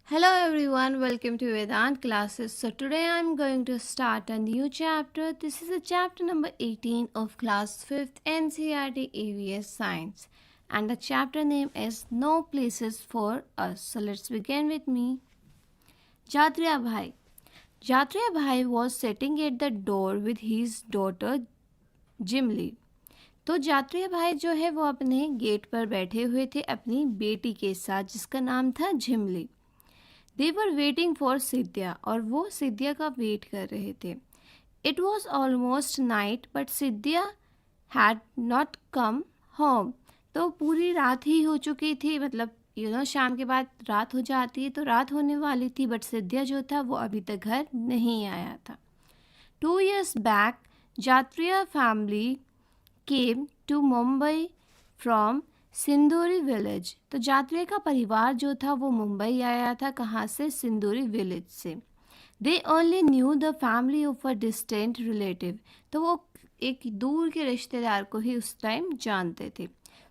Hello everyone, welcome to Vedant classes. So today I'm going to start a new chapter. This is a chapter number 18 of class 5th NCERT AVS Science, and the chapter name is No Places for Us. So let's begin with me. Jatriya Bhai. Jatriya Bhai was sitting at the door with his daughter Jimli. तो जात्रिया भाई जो है वो अपने gate पर बैठे हुए थे अपनी बेटी के साथ जिसका नाम था झिमली. दे वर वेटिंग फॉर सिद्धिया और वो सिद्धिया का वेट कर रहे थे. It was almost night but Scindia had not come home. तो पूरी रात ही हो चुकी थी, मतलब शाम के बाद रात हो जाती है तो रात होने वाली थी, बट सिद्धिया जो था वो अभी तक घर नहीं आया था. 2 years back Jatriya family came to Mumbai from Sinduri village. तो जात्रिया का परिवार जो था वो मुंबई आया था. कहाँ से? सिंदूरी विलेज से. They only new the family of a distant relative. तो वो एक दूर के रिश्तेदार को ही उस टाइम जानते थे.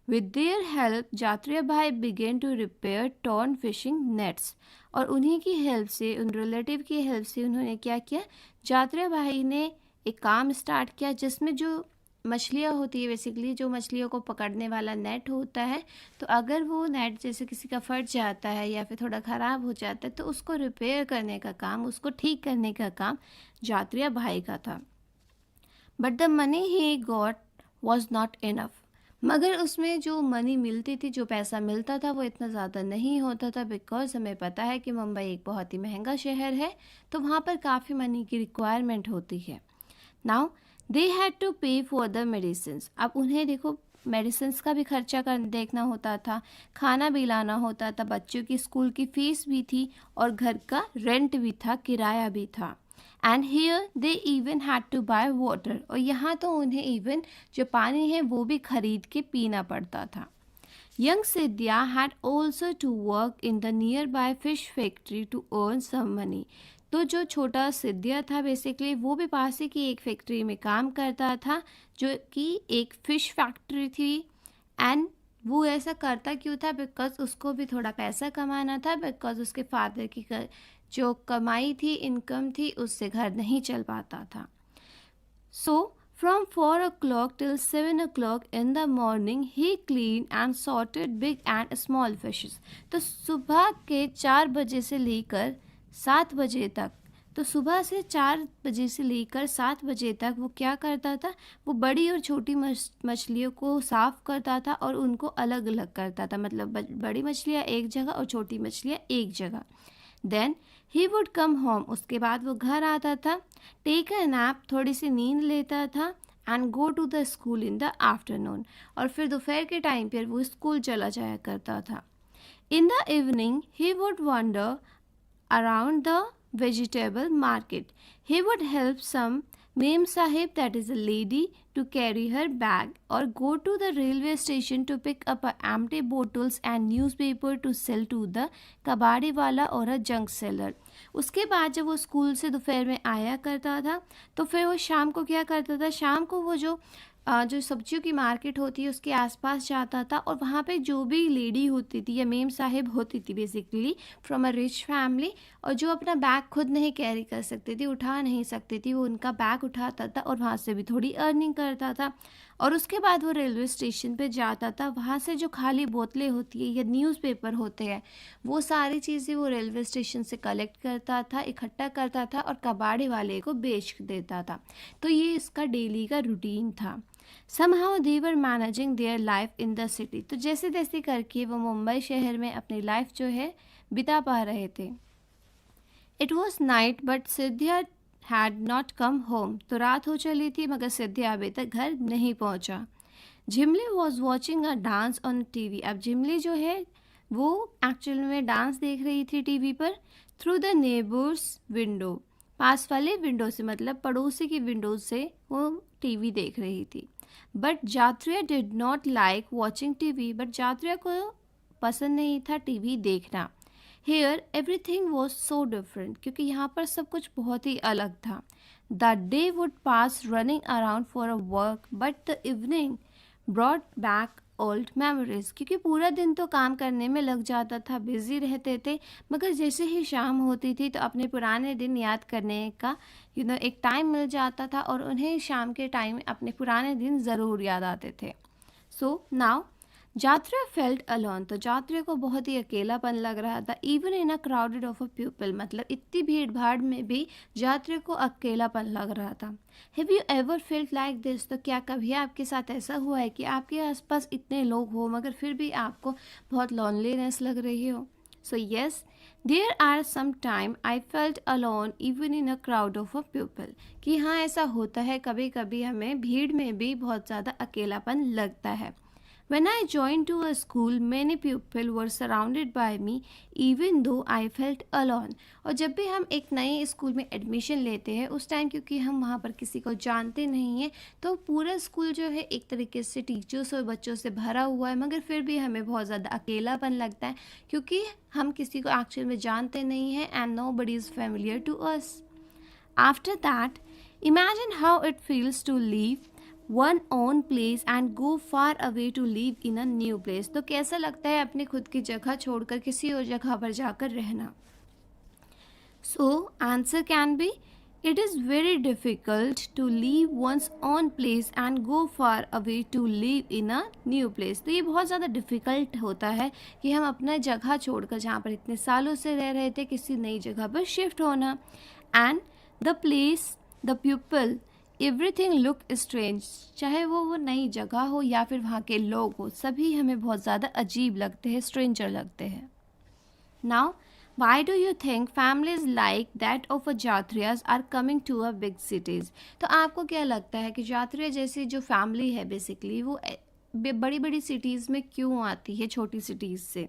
विद देयर हेल्प जात्रिया भाई began to repair torn fishing nets. और उन्हीं की हेल्प से, उन रिलेटिव की हेल्प से उन्होंने क्या किया, जात्रिया भाई ने एक काम स्टार्ट किया जिसमें जो मछलियाँ होती है, बेसिकली जो मछलियों को पकड़ने वाला नेट होता है, तो अगर वो नेट जैसे किसी का फट जाता है या फिर थोड़ा ख़राब हो जाता है तो उसको रिपेयर करने का काम, उसको ठीक करने का काम जात्रिया भाई का था. But the money he got was not enough. मगर उसमें जो मनी मिलती थी, जो पैसा मिलता था, वो इतना ज़्यादा नहीं होता था. बिकॉज हमें पता है कि मुंबई एक बहुत ही महंगा शहर है, तो वहाँ पर काफ़ी मनी की रिक्वायरमेंट होती है. नाउ दे हैड टू पे फॉर द मेडिसिन्स. अब उन्हें देखो मेडिसिन्स का भी खर्चा देखना होता था, खाना भी लाना होता था, बच्चों की स्कूल की फ़ीस भी थी और घर का रेंट भी था, किराया भी था. And here they even had to buy water. और यहाँ तो उन्हें इवन जो पानी है वो भी खरीद के पीना पड़ता था. Young Siddhiya had also to work in the nearby fish factory to earn some money. तो जो छोटा सिद्धिया था बेसिकली वो भी पास ही की एक फैक्ट्री में काम करता था जो कि एक फ़िश फैक्ट्री थी. एंड वो ऐसा करता क्यों था? बिकॉज उसको भी थोड़ा पैसा कमाना था, बिकॉज उसके फादर की जो कमाई थी, इनकम थी, उससे घर नहीं चल पाता था. सो from 4 o'clock till 7 o'clock in the morning he cleaned and sorted big and small fishes. तो सुबह के 4 बजे से लेकर 7 बजे तक, तो सुबह से 4 बजे से लेकर 7 बजे तक वो क्या करता था, वो बड़ी और छोटी मछलियों को साफ़ करता था और उनको अलग अलग करता था. मतलब बड़ी मछलियाँ एक जगह और छोटी मछलियाँ एक जगह. Then he would come home. उसके बाद वो घर आता था, टेक अ नैप, थोड़ी सी नींद लेता था, and go to the school in the afternoon. और फिर दोपहर के टाइम पर वो स्कूल चला जाया करता था. In the evening he would wander around the vegetable market. He would help some Mem Sahib, that is a lady, to carry her bag, or go to the railway station to pick up empty bottles and newspaper to sell to the कबाड़ी वाला और a junk seller. उसके बाद जब वो school से दोपहर में आया करता था तो फिर वो शाम को क्या करता था, शाम को वो जो सब्जियों की मार्केट होती है उसके आसपास जाता था और वहाँ पे जो भी लेडी होती थी या मेम साहिब होती थी basically from a rich family, और जो अपना बैग खुद नहीं कैरी कर सकती थी, उठा नहीं सकती थी, वो उनका बैग उठाता था और वहाँ से भी थोड़ी अर्निंग करता था. और उसके बाद वो रेलवे स्टेशन पे जाता था, वहाँ से जो खाली बोतलें होती है या न्यूज़पेपर होते हैं वो सारी चीज़ें वो रेलवे स्टेशन से कलेक्ट करता था, इकट्ठा करता था और कबाड़ी वाले को बेच देता था. तो ये इसका डेली का रूटीन था. Somehow they were managing their life in the city. तो जैसे तैसे करके वो मुंबई शहर में अपनी लाइफ जो है बिता पा रहे थे. It was night but Scindia had not come home. तो रात हो चली थी मगर सिद्धिया अभी तक घर नहीं पहुंचा. झिमली was watching a dance on TV. अब झिमली जो है वो एक्चुअल में डांस देख रही थी टीवी पर थ्रू द नेबर्स विंडो. पास वाले विंडो से, मतलब पड़ोसी की विंडो से वो टीवी देख रही थी. But Jatriya did not like watching TV. But Jatriya को पसंद नहीं था टीवी देखना. Here everything was so different, क्योंकि यहाँ पर सब कुछ बहुत ही अलग था. The day would pass running around for a work but the evening brought back old memories, क्योंकि पूरा दिन तो काम करने में लग जाता था, बिजी रहते थे, मगर जैसे ही शाम होती थी तो अपने पुराने दिन याद करने का एक टाइम मिल जाता था और उन्हें शाम के टाइम अपने पुराने दिन ज़रूर याद आते थे. सो नाउ जात्रा फेल्ट अलोन, तो जात्रा को बहुत ही अकेलापन लग रहा था. Even in a crowded of a people, मतलब इतनी भीड़ भाड़ में भी जात्रा को अकेलापन लग रहा था. Have you ever felt like this, तो क्या कभी आपके साथ ऐसा हुआ है कि आपके आसपास इतने लोग हो मगर फिर भी आपको बहुत लोनलीनेस लग रही हो? So yes, there are some time I felt alone even in a crowd of a people, कि हाँ ऐसा होता है, कभी कभी हमें भीड़ में भी बहुत ज़्यादा अकेलापन लगता है. When I joined to a school, many people were surrounded by me, even though I felt alone. और जब भी हम एक नए स्कूल में एडमिशन लेते हैं उस टाइम, क्योंकि हम वहाँ पर किसी को जानते नहीं हैं, तो पूरा स्कूल जो है एक तरीके से टीचर्स और बच्चों से भरा हुआ है, मगर फिर भी हमें बहुत ज़्यादा अकेलापन लगता है क्योंकि हम किसी को एक्चुअल में जानते नहीं हैं and nobody is familiar to us. After that, imagine how it feels to leave one own place and go far away to live in a new place. तो कैसा लगता है अपनी खुद की जगह छोड़कर किसी और जगह पर जाकर रहना? So answer can be, it is very difficult to leave one's own place and go far away to live in a new place. तो ये बहुत ज़्यादा डिफ़िकल्ट होता है कि हम अपना जगह छोड़कर जहाँ पर इतने सालों से रह रहे थे किसी नई जगह पर शिफ्ट होना. And the place, the people, everything look strange, चाहे वो नई जगह हो या फिर वहाँ के लोग हो, सभी हमें बहुत ज़्यादा अजीब लगते हैं, स्ट्रेंजर लगते हैं. Now why do you think families like that of a Jatriyas are coming to a big cities? तो आपको क्या लगता है कि जात्रिया जैसी जो फैमिली है बेसिकली वो बड़ी बड़ी सिटीज़ में क्यों आती है छोटी सिटीज़ से?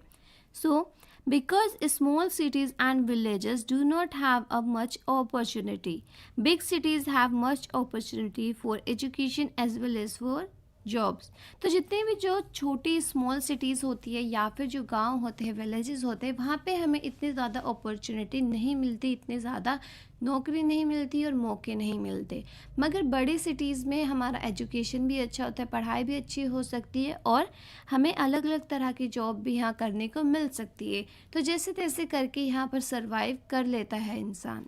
सो because small cities and villages do not have a much opportunity, big cities have much opportunity for education as well as for jobs. तो जितने भी जो छोटी स्मॉल सिटीज़ होती है या फिर जो गांव होते हैं, विलेजेस होते हैं, वहाँ पे हमें इतनी ज़्यादा अपॉर्चुनिटी नहीं मिलती, इतनी ज़्यादा नौकरी नहीं मिलती और मौके नहीं मिलते. मगर बड़ी सिटीज़ में हमारा एजुकेशन भी अच्छा होता है, पढ़ाई भी अच्छी हो सकती है और हमें अलग अलग तरह की जॉब भी यहाँ करने को मिल सकती है. तो जैसे तैसे करके यहाँ पर सर्वाइव कर लेता है इंसान.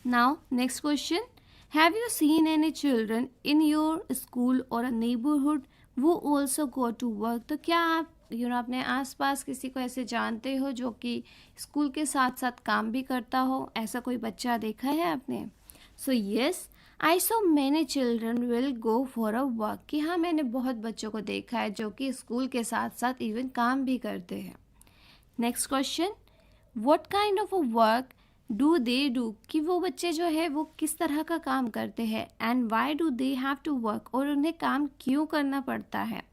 Now next question, have you seen any children in your school or a neighborhood who also go to work? तो क्या आप अपने आसपास किसी को ऐसे जानते हो जो कि स्कूल के साथ साथ काम भी करता हो? ऐसा कोई बच्चा देखा है आपने? So yes, I so many children will go for a work, कि हाँ मैंने बहुत बच्चों को देखा है जो कि स्कूल के साथ साथ इवन काम भी करते हैं. Next question, what kind of a work do they do, कि वो बच्चे जो है वो किस तरह का काम करते हैं. And why do they have to work, और उन्हें काम क्यों करना पड़ता है.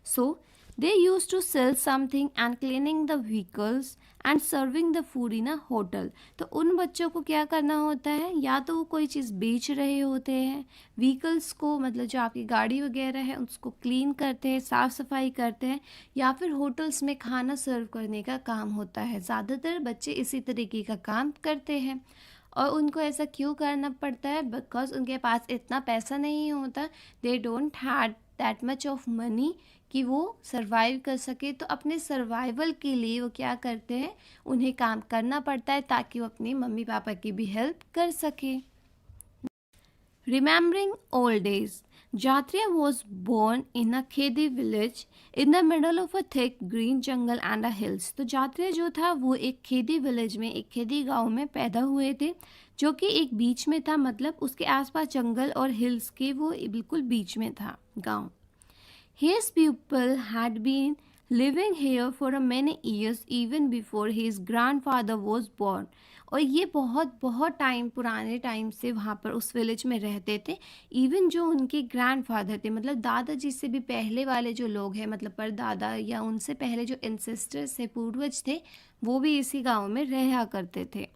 So they use to sell something and cleaning the vehicles and serving the food in a hotel. तो उन बच्चों को क्या करना होता है, या तो वो कोई चीज़ बेच रहे होते हैं, व्हीकल्स को मतलब जो आपकी गाड़ी वगैरह है उसको क्लीन करते हैं, साफ़ सफाई करते हैं, या फिर होटल्स में खाना सर्व करने का काम होता है. ज़्यादातर बच्चे इसी तरीके का काम करते हैं. और उनको ऐसा क्यों करना पड़ता है? बिकॉज उनके पास इतना पैसा नहीं होता, they don't had that much of money कि वो सर्वाइव कर सके. तो अपने सर्वाइवल के लिए वो क्या करते हैं, उन्हें काम करना पड़ता है ताकि वो अपने मम्मी पापा की भी हेल्प कर सके. Remembering old days, Jatria was born in a Khedi village in the middle of a thick green jungle and a hills. तो जात्रिया जो था वो एक खेदी विलेज में, एक खेदी गांव में पैदा हुए थे जो कि एक बीच में था, मतलब उसके आसपास जंगल और हिल्स के वो बिल्कुल बीच में था गांव. His people had been living here for many years even before his grandfather was born. और ये बहुत बहुत टाइम, पुराने टाइम से वहाँ पर उस विलेज में रहते थे. इवन जो उनके ग्रैंडफादर थे, मतलब दादाजी से भी पहले वाले जो लोग हैं, मतलब परदादा या उनसे पहले जो एंसेस्टर्स थे, पूर्वज थे, वो भी इसी गांव में रहा करते थे.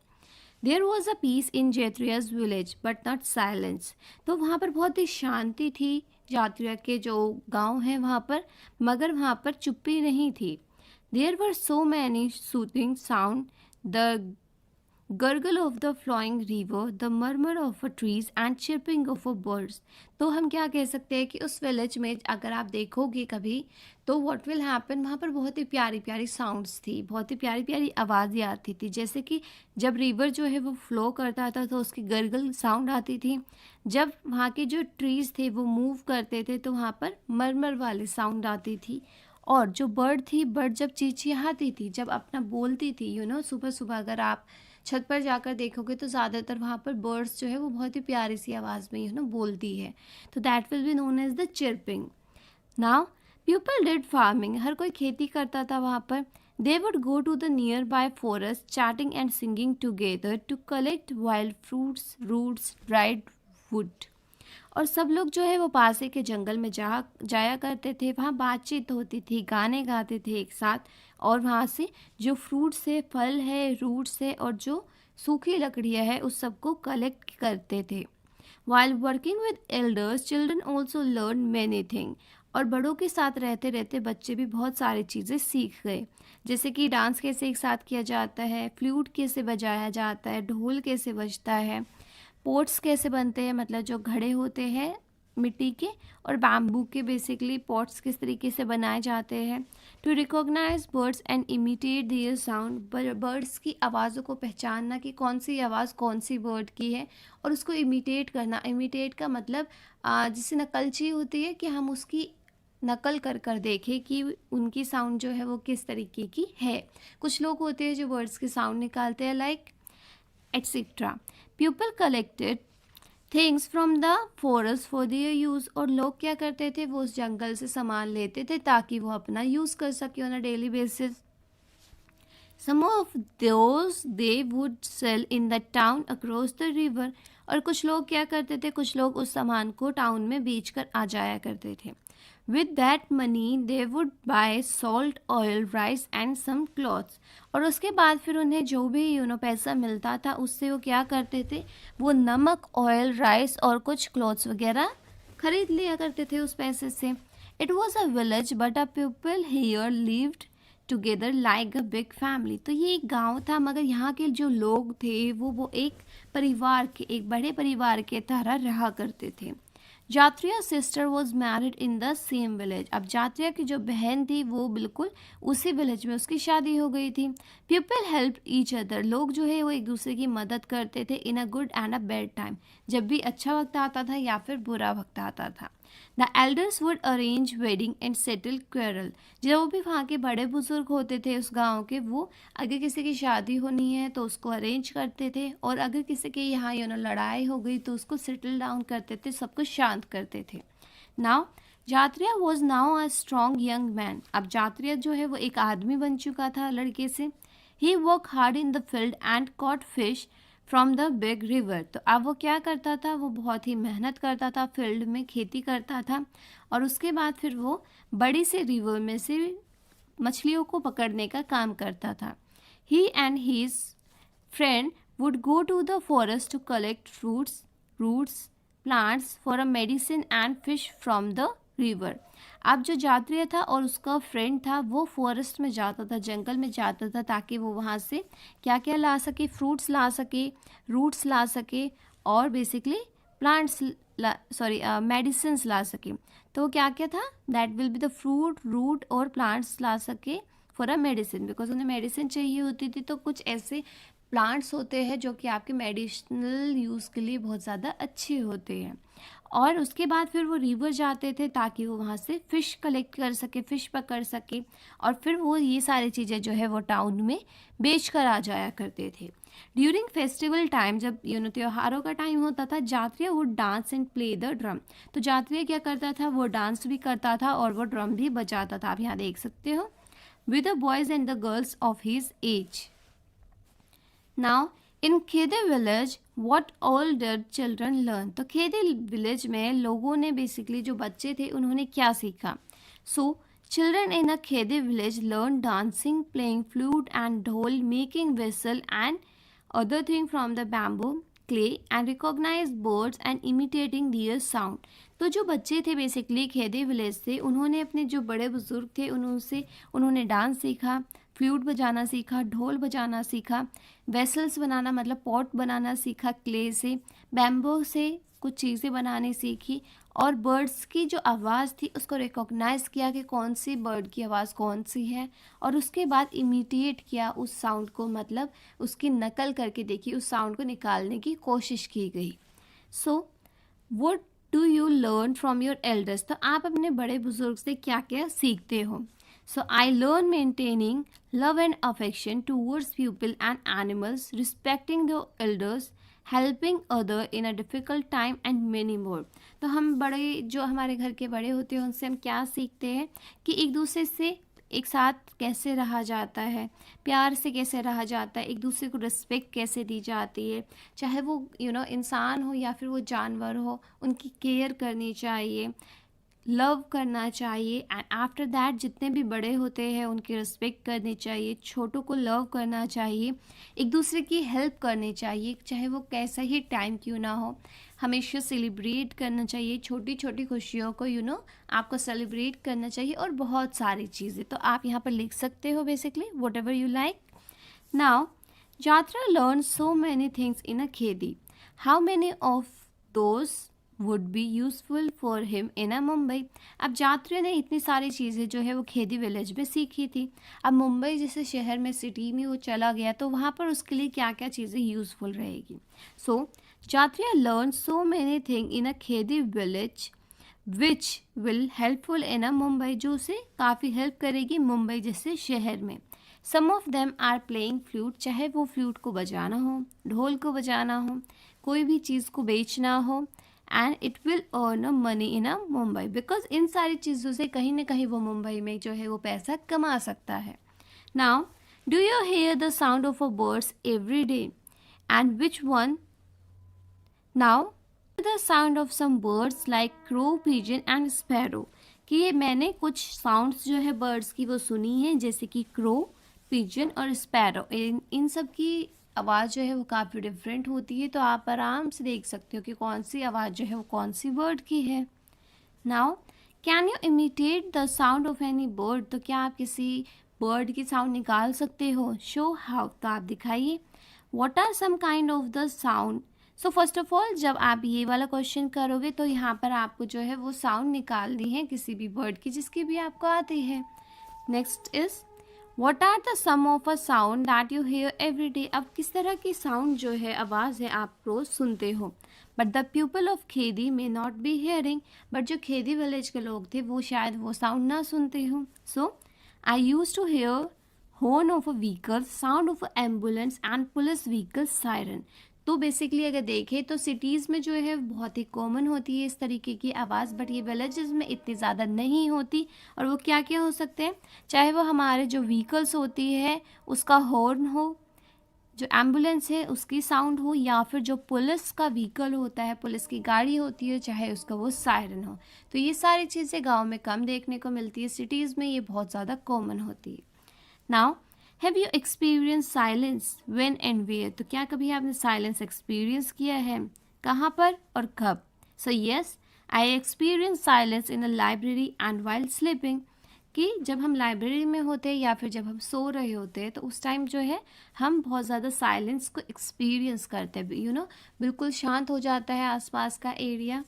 There was a peace in Jatriya's village but not silence. तो वहाँ पर बहुत ही शांति थी जात्रिया के जो गांव है वहाँ पर, मगर वहाँ पर चुप्पी नहीं थी. There were so many soothing sound, the gargle of the flowing river, the murmur of a trees and chirping of a birds. तो हम क्या कह सकते हैं कि उस विलेज में अगर आप देखोगे कभी तो व्हाट विल हैपन, वहाँ पर बहुत ही प्यारी प्यारी साउंड्स थी, बहुत ही प्यारी प्यारी आवाज़ें आती थी। जैसे कि जब रिवर जो है वो फ्लो करता था तो उसकी गर्गल साउंड आती थी। जब वहाँ के जो ट्रीज़ थे वो मूव करते थे तो वहाँ पर मरमर वाली साउंड आती थी। और जो बर्ड थी, बर्ड जब चिचियाती थी, जब अपना बोलती थी, सुबह सुबह अगर आप छत पर जाकर देखोगे तो ज़्यादातर वहाँ पर बर्ड्स जो है वो बहुत ही प्यारी सी आवाज़ में बोलती है। तो that will be known as the chirping. Now people did farming, हर कोई खेती करता था वहाँ पर। They would go to the nearby forest chatting and singing together to collect wild fruits, roots, dried wood. और सब लोग जो है वो पासे के जंगल में जाया करते थे, वहाँ बातचीत होती थी, गाने गाते थे एक साथ, और वहाँ से जो फ्रूट्स है, फल है, रूट्स है और जो सूखी लकड़ियाँ है उस सबको कलेक्ट करते थे। While working with elders children also learn many thing. और बड़ों के साथ रहते रहते बच्चे भी बहुत सारी चीज़ें सीख गए, जैसे कि डांस कैसे एक साथ किया जाता है, फ्लूट कैसे बजाया जाता है, ढोल कैसे बजता है, पोट्स कैसे बनते हैं, मतलब जो घड़े होते हैं मिट्टी के और बैम्बू के, बेसिकली पॉट्स किस तरीके से बनाए जाते हैं। To recognize birds and imitate their sound, birds की आवाज़ों को पहचानना कि कौन सी आवाज़ कौन सी बर्ड की है और उसको इमिटेट करना। इमिटेट का मतलब जिसे नकलची होती है, कि हम उसकी नकल कर कर देखें कि उनकी साउंड जो है वो किस तरीके की है। कुछ लोग होते हैं जो बर्ड्स की साउंड निकालते हैं, like etcetera. People collected things from the forest for their use, और लोग क्या करते थे, वो उस जंगल से सामान लेते थे ताकि वो अपना यूज़ कर सके on a daily basis. Some of those they would sell in the town across the river, और कुछ लोग क्या करते थे, कुछ लोग उस सामान को टाउन में बेच कर आ जाया करते थे। With that money they would buy salt, oil, rice and some clothes, और उसके बाद फिर उन्हें जो भी पैसा मिलता था उससे वो क्या करते थे, वो नमक, ऑयल, राइस और कुछ क्लॉथ्स वगैरह खरीद लिया करते थे उस पैसे से। It was a village but a people here lived together like a big family. तो ये एक गांव था, मगर यहाँ के जो लोग थे वो एक परिवार के, एक बड़े परिवार के तरह रहा करते थे। Jatriya sister was married in the same village, अब जात्रिया की जो बहन थी वो बिल्कुल उसी विलेज में उसकी शादी हो गई थी। पीपल हेल्प ईच अदर, लोग जो है वो एक दूसरे की मदद करते थे in a good and a bad time, जब भी अच्छा वक्त आता था या फिर बुरा वक्त आता था। The elders would arrange wedding and settle quarrel, जो भी वहाँ के बड़े बुजुर्ग होते थे उस गांव के, वो अगर किसी की शादी होनी है तो उसको अरेंज करते थे, और अगर किसी के यहाँ लड़ाई हो गई तो उसको सेटल डाउन करते थे, सब कुछ शांत करते थे। Now Jatriya was now a strong young man, अब जात्रिया जो है वो एक आदमी बन चुका था लड़के से। He work hard in the field and caught fish from the big river, तो अब वो क्या करता था, वो बहुत ही मेहनत करता था, फील्ड में खेती करता था, और उसके बाद फिर वो बड़ी से रिवर में से मछलियों को पकड़ने का काम करता था। He and his friend would go to the forest to collect fruits, roots, plants for a medicine and fish from the river. अब जो जात्रिया था और उसका फ्रेंड था वो फॉरेस्ट में जाता था, जंगल में जाता था, ताकि वो वहाँ से क्या क्या ला सके, फ्रूट्स ला सके, रूट्स ला सके और बेसिकली प्लांट्स मेडिसिन ला सके। तो क्या क्या था, that will be the fruit, root और प्लांट्स ला सके फॉर अ मेडिसिन, बिकॉज उन्हें मेडिसिन चाहिए होती थी। तो कुछ ऐसे प्लांट्स होते हैं जो कि आपके मेडिसिनल यूज़ के लिए बहुत ज़्यादा अच्छे होते हैं। और उसके बाद फिर वो रिवर जाते थे ताकि वो वहाँ से फ़िश कलेक्ट कर सके, फ़िश पकड़ सके, और फिर वो ये सारी चीज़ें जो है वो टाउन में बेच कर आ जाया करते थे। ड्यूरिंग फेस्टिवल टाइम, जब त्योहारों का टाइम होता था, Jatriya would dance and play the drum, तो जात्रिया क्या करता था, वो डांस भी करता था और वो ड्रम भी बजाता था, आप यहाँ देख सकते हो, with the boys and the girls of his age. Now in Khede village what all did children learn, तो खेदे विलेज में लोगों ने बेसिकली, जो बच्चे थे उन्होंने क्या सीखा। So children in a Khede village learn dancing, playing flute and dhol, making vessel and other thing from the bamboo, clay and recognise birds and imitating their sound. तो जो बच्चे थे बेसिकली खेदे विलेज से, उन्होंने अपने जो बड़े बुजुर्ग थे उन्होंने डांस सीखा, फ्लूट बजाना सीखा, ढोल बजाना सीखा, वेसल्स बनाना मतलब पॉट बनाना सीखा क्ले से, बैम्बू से कुछ चीज़ें बनानी सीखी, और बर्ड्स की जो आवाज़ थी उसको रिकॉग्नाइज़ किया कि कौन सी बर्ड की आवाज़ कौन सी है, और उसके बाद इमिटेट किया उस साउंड को, मतलब उसकी नकल करके देखी, उस साउंड को निकालने की कोशिश की गई. So what do you learn from your elders? तो आप अपने बड़े बुजुर्ग से क्या क्या सीखते हो? So I learn maintaining love and affection towards people and animals, respecting the elders, helping other in a difficult time and many more. तो हम बड़े, जो हमारे घर के बड़े होते हैं, उनसे हम क्या सीखते हैं कि एक दूसरे से एक साथ कैसे रहा जाता है, प्यार से कैसे रहा जाता है, एक दूसरे को रिस्पेक्ट कैसे दी जाती है, चाहे वो इंसान हो या फिर वो जानवर हो, उनकी केयर करनी चाहिए, लव करना चाहिए. एंड आफ्टर दैट जितने भी बड़े होते हैं उनकी रिस्पेक्ट करनी चाहिए, छोटों को लव करना चाहिए, एक दूसरे की हेल्प करनी चाहिए, चाहे वो कैसा ही टाइम क्यों ना हो, हमेशा सेलिब्रेट करना चाहिए, छोटी छोटी खुशियों को आपको सेलिब्रेट करना चाहिए, और बहुत सारी चीज़ें. तो आप यहाँ पर लिख सकते हो basically what ever you like. Now Yatra learned so many things in a Khedi. How many of those would be useful for him in a Mumbai? अब यात्री ने इतनी सारी चीज़ें जो है वो खेदी विलेज में सीखी थी. अब मुंबई जैसे शहर में, सिटी में वो चला गया, तो वहाँ पर उसके लिए क्या क्या चीज़ें यूज़फुल रहेगी. सो यात्रिया learn so many thing in a Khedi village which will helpful in a Mumbai, जो उसे काफ़ी हेल्प करेगी मुंबई जैसे शहर में. Some of them are playing flute, चाहे वो फ्लूट को बजाना हो, ढोल को बजाना हो, कोई भी चीज़ को बेचना हो, and it will earn a money in a Mumbai, because in सारी चीज़ों से कहीं ना कहीं वो मुंबई में जो है वो पैसा कमा सकता है. Now do you hear the sound of a birds every day, and which one? Now the sound of some birds like crow, pigeon and sparrow, कि ये मैंने कुछ साउंड्स जो है बर्ड्स की वो सुनी है, जैसे कि क्रो, पिजन और स्पैरो. इन सब की आवाज़ जो है वो काफ़ी डिफरेंट होती है, तो आप आराम से देख सकते हो कि कौन सी आवाज़ जो है वो कौन सी बर्ड की है. Now can you imitate the sound of any bird? तो क्या आप किसी बर्ड की साउंड निकाल सकते हो? शो हाउ, तो आप दिखाइए. What are some kind of the sound? So first of all जब आप ये वाला क्वेश्चन करोगे तो यहाँ पर आपको जो है वो साउंड निकालनी है किसी भी बर्ड की जिसकी भी आपको आती है. Next is what are the some of a sound that you hear every day? अब किस तरह की साउंड जो है, आवाज़ है, आप रोज़ सुनते हो. But the people of Khedi may not be hearing, but जो खेदी विलेज के लोग थे वो शायद वो साउंड ना सुनते हो. So I use to hear horn of a vehicle, sound of a ambulance and police vehicle siren. तो बेसिकली अगर देखें तो सिटीज़ में जो है बहुत ही कॉमन होती है इस तरीके की आवाज़, बट ये विलेजेस में इतनी ज़्यादा नहीं होती. और वो क्या क्या हो सकते हैं, चाहे वो हमारे जो व्हीकल्स होती है उसका हॉर्न हो, जो एम्बुलेंस है उसकी साउंड हो, या फिर जो पुलिस का व्हीकल होता है, पुलिस की गाड़ी होती है, चाहे उसका वो सायरन हो. तो ये सारी चीज़ें गांव में कम देखने को मिलती है, सिटीज़ में ये बहुत ज़्यादा कॉमन होती है. Now have you experience silence when and where? तो क्या कभी आपने साइलेंस एक्सपीरियंस किया है, कहाँ पर और कब? So yes, I experience silence in a library and while sleeping, कि जब हम लाइब्रेरी में होते हैं या फिर जब हम सो रहे होते हैं तो उस टाइम जो है हम बहुत ज़्यादा साइलेंस को एक्सपीरियंस करते हैं. बिल्कुल शांत हो जाता है आसपास का एरिया.